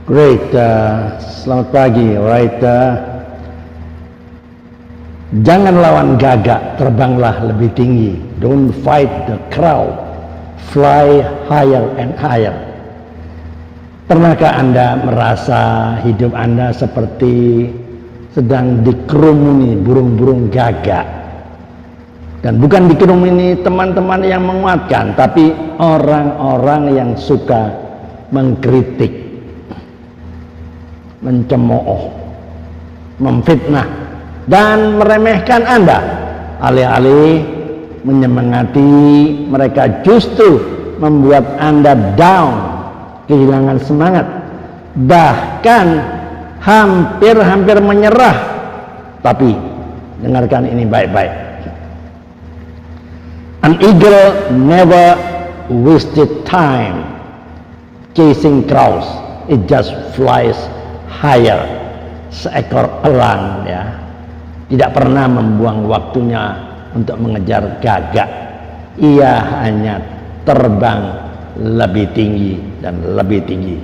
Great, selamat pagi. Alright, jangan lawan gagak, terbanglah lebih tinggi. Don't fight the crowd, fly higher and higher. Pernahkah Anda merasa hidup Anda seperti sedang dikerumuni burung-burung gagak? Dan bukan dikerumuni teman-teman yang menguatkan, tapi orang-orang yang suka mengkritik, mencemooh, memfitnah, dan meremehkan Anda. Alih-alih menyemangati, mereka justru membuat Anda down, kehilangan semangat, bahkan hampir menyerah. Tapi dengarkan ini baik-baik. An eagle never wasted time chasing crowds. It just flies higher. Seekor elang tidak pernah membuang waktunya untuk mengejar gagak. Ia hanya terbang lebih tinggi dan lebih tinggi.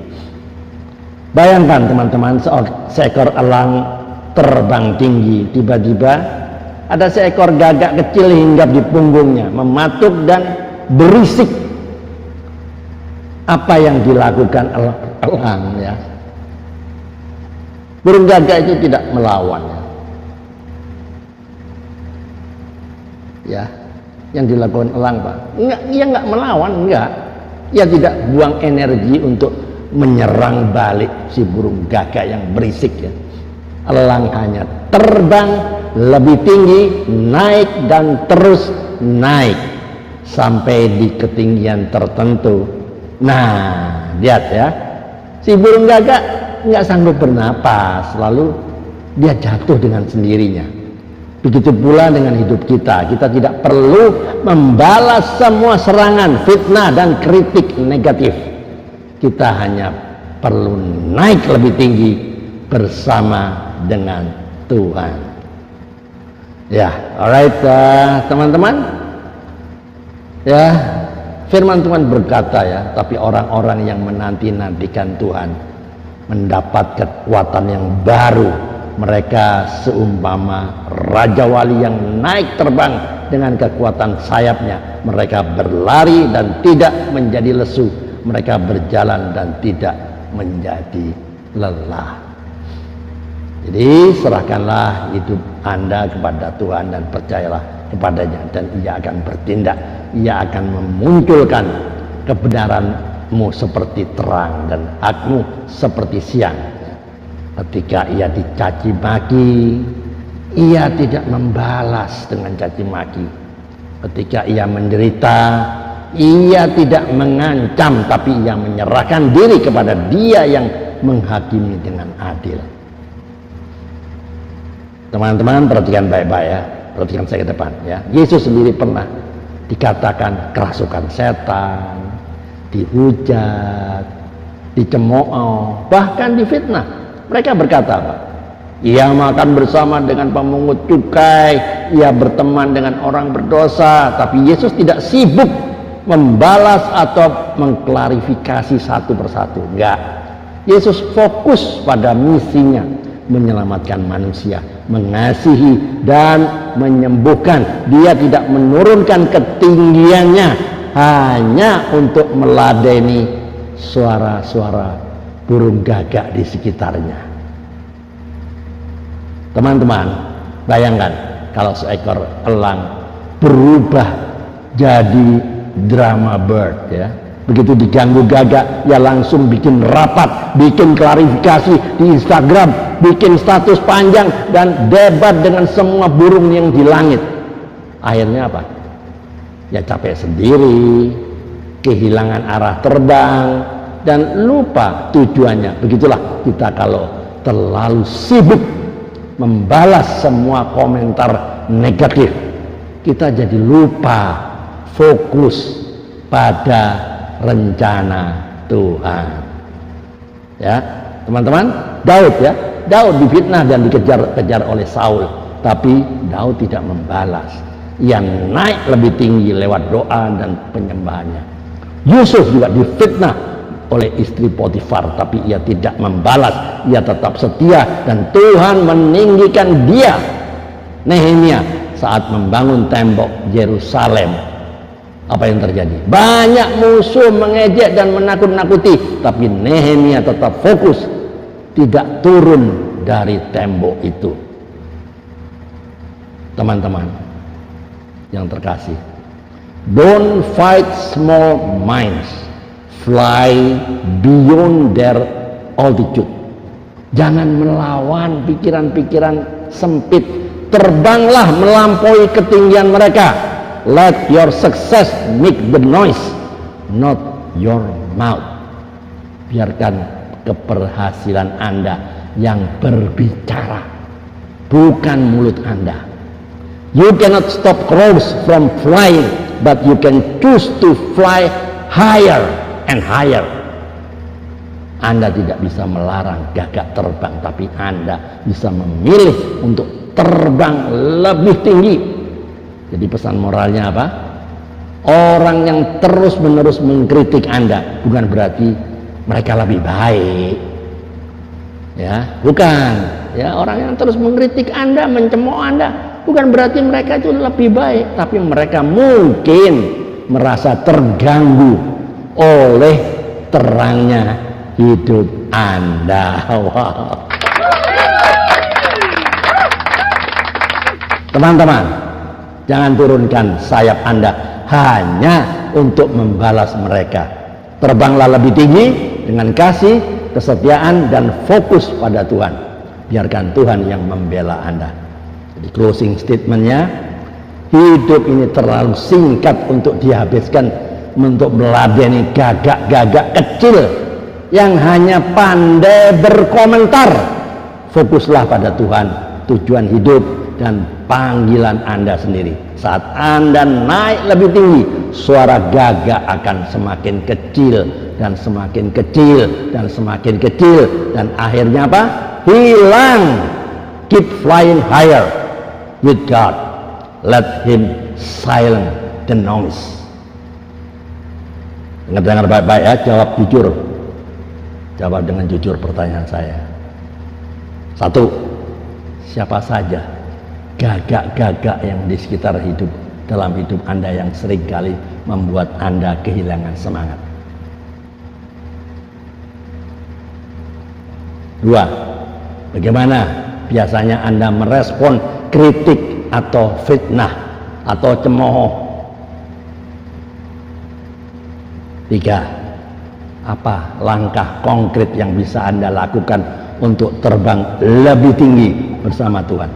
Bayangkan teman-teman, seekor elang terbang tinggi, tiba-tiba ada seekor gagak kecil hinggap di punggungnya, mematuk dan berisik. Apa yang dilakukan elang burung gagak itu tidak melawan yang dilakukan elang, Pak. Ia nggak melawan, ia tidak buang energi untuk menyerang balik si burung gagak yang berisik Elang hanya terbang lebih tinggi, naik dan terus naik sampai di ketinggian tertentu. Nah, lihat si burung gagak nggak sanggup bernapas, lalu dia jatuh dengan sendirinya. Begitu pula dengan hidup kita. Kita tidak perlu membalas semua serangan, fitnah dan kritik negatif. Kita hanya perlu naik lebih tinggi bersama dengan Tuhan. Alright, teman-teman. Firman Tuhan berkata tapi orang-orang yang menanti-nantikan Tuhan mendapat kekuatan yang baru. Mereka seumpama Raja Wali yang naik terbang dengan kekuatan sayapnya. Mereka berlari dan tidak menjadi lesu. Mereka berjalan dan tidak menjadi lelah. Jadi serahkanlah hidup Anda kepada Tuhan dan percayalah kepadanya, dan Ia akan bertindak. Ia akan memunculkan kebenaranmu seperti terang dan hakmu seperti siang. Ketika ia dicaci maki, ia tidak membalas dengan caci maki. Ketika ia menderita, ia tidak mengancam, tapi ia menyerahkan diri kepada Dia yang menghakimi dengan adil. Teman-teman, perhatikan baik-baik perhatikan saya ke depan Yesus sendiri pernah dikatakan kerasukan setan, dihujat, dicemooh, bahkan difitnah. Mereka berkata apa? Ia makan bersama dengan pemungut cukai, ia berteman dengan orang berdosa. Tapi Yesus tidak sibuk membalas atau mengklarifikasi satu persatu. Enggak. Yesus fokus pada misinya, menyelamatkan manusia, mengasihi dan menyembuhkan. Dia tidak menurunkan ketinggiannya hanya untuk meladeni suara-suara burung gagak di sekitarnya. Teman-teman, bayangkan kalau seekor elang berubah jadi drama bird Begitu diganggu gagak, ya langsung bikin rapat, bikin klarifikasi di Instagram, bikin status panjang, dan debat dengan semua burung yang di langit. Akhirnya apa? Ya capek sendiri, kehilangan arah terbang, dan lupa tujuannya. Begitulah kita kalau terlalu sibuk membalas semua komentar negatif. Kita jadi lupa fokus pada rencana Tuhan. Teman-teman, Daud difitnah dan dikejar-kejar oleh Saul, tapi Daud tidak membalas. Ia naik lebih tinggi lewat doa dan penyembahannya. Yusuf juga difitnah oleh istri Potifar, tapi ia tidak membalas, ia tetap setia dan Tuhan meninggikan dia. Nehemia saat membangun tembok Yerusalem, apa yang terjadi? Banyak musuh mengejek dan menakut-nakuti, tapi Nehemia tetap fokus, tidak turun dari tembok itu. Teman-teman yang terkasih, don't fight small minds, fly beyond their altitude. Jangan melawan pikiran-pikiran sempit, terbanglah melampaui ketinggian mereka. Let your success make the noise, not your mouth. Biarkan keberhasilan Anda yang berbicara, bukan mulut Anda. You cannot stop crows from flying, but you can choose to fly higher and higher. Anda tidak bisa melarang gagak terbang, tapi Anda bisa memilih untuk terbang lebih tinggi. Jadi pesan moralnya apa? Orang yang terus-menerus mengkritik Anda bukan berarti mereka lebih baik. Ya, bukan. Ya, orang yang terus mengkritik Anda, mencemooh Anda, bukan berarti mereka itu lebih baik, tapi mereka mungkin merasa terganggu oleh terangnya hidup Anda. Wow. Teman-teman, jangan turunkan sayap Anda hanya untuk membalas mereka. Terbanglah lebih tinggi dengan kasih, kesetiaan, dan fokus pada Tuhan. Biarkan Tuhan yang membela Anda. Jadi closing statementnya, hidup ini terlalu singkat untuk dihabiskan untuk meladeni gagak-gagak kecil yang hanya pandai berkomentar. Fokuslah pada Tuhan, tujuan hidup dan panggilan Anda sendiri. Saat Anda naik lebih tinggi, suara gagak akan semakin kecil dan semakin kecil dan semakin kecil, dan akhirnya apa? Hilang. Keep flying higher with God. Let Him silence the noise. Dengar baik-baik ya, jawab jujur. Jawab dengan jujur pertanyaan saya. 1. Siapa saja gagak-gagak yang di sekitar hidup, dalam hidup Anda yang seringkali membuat Anda kehilangan semangat? 2. Bagaimana biasanya Anda merespon kritik atau fitnah atau cemooh? 3. Apa langkah konkret yang bisa Anda lakukan untuk terbang lebih tinggi bersama Tuhan?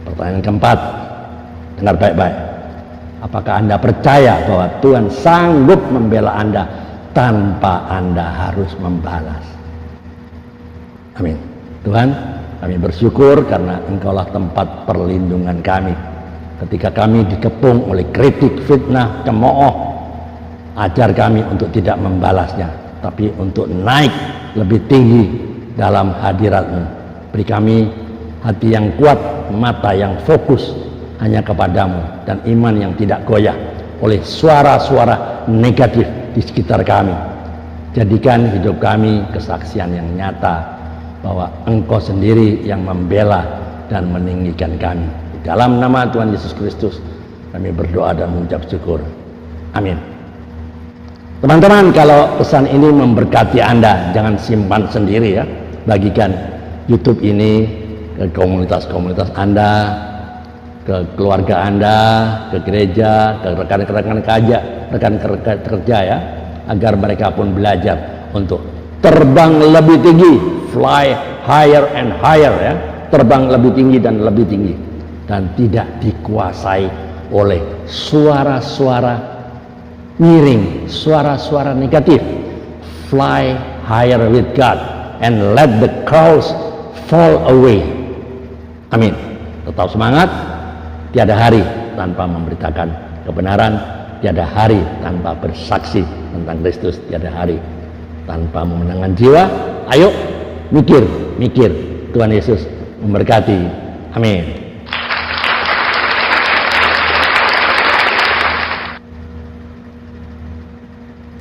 Pertanyaan keempat, dengar baik-baik. Apakah Anda percaya bahwa Tuhan sanggup membela Anda tanpa Anda harus membalas? Amin. Tuhan, kami bersyukur karena Engkaulah tempat perlindungan kami. Ketika kami dikepung oleh kritik, fitnah, cemooh, ajar kami untuk tidak membalasnya, tapi untuk naik lebih tinggi dalam hadirat-Mu. Beri kami hati yang kuat, mata yang fokus hanya kepadamu, dan iman yang tidak goyah oleh suara-suara negatif di sekitar kami. Jadikan hidup kami kesaksian yang nyata bahwa Engkau sendiri yang membela dan meninggikan kami. Di dalam nama Tuhan Yesus Kristus kami berdoa dan mengucap syukur. Amin. Teman-teman, kalau pesan ini memberkati Anda, jangan simpan sendiri ya. Bagikan YouTube ini ke komunitas-komunitas Anda, ke keluarga Anda, ke gereja, ke rekan-rekan kerja ya, agar mereka pun belajar untuk terbang lebih tinggi, fly higher and higher ya, terbang lebih tinggi dan lebih tinggi, dan tidak dikuasai oleh suara-suara miring, suara-suara negatif. Fly higher with God and let the crowds fall away. Amin. Tetap semangat. Tiada hari tanpa memberitakan kebenaran, tiada hari tanpa bersaksi tentang Kristus, tiada hari tanpa memenangkan jiwa. Ayo mikir. Tuhan Yesus memberkati. Amin.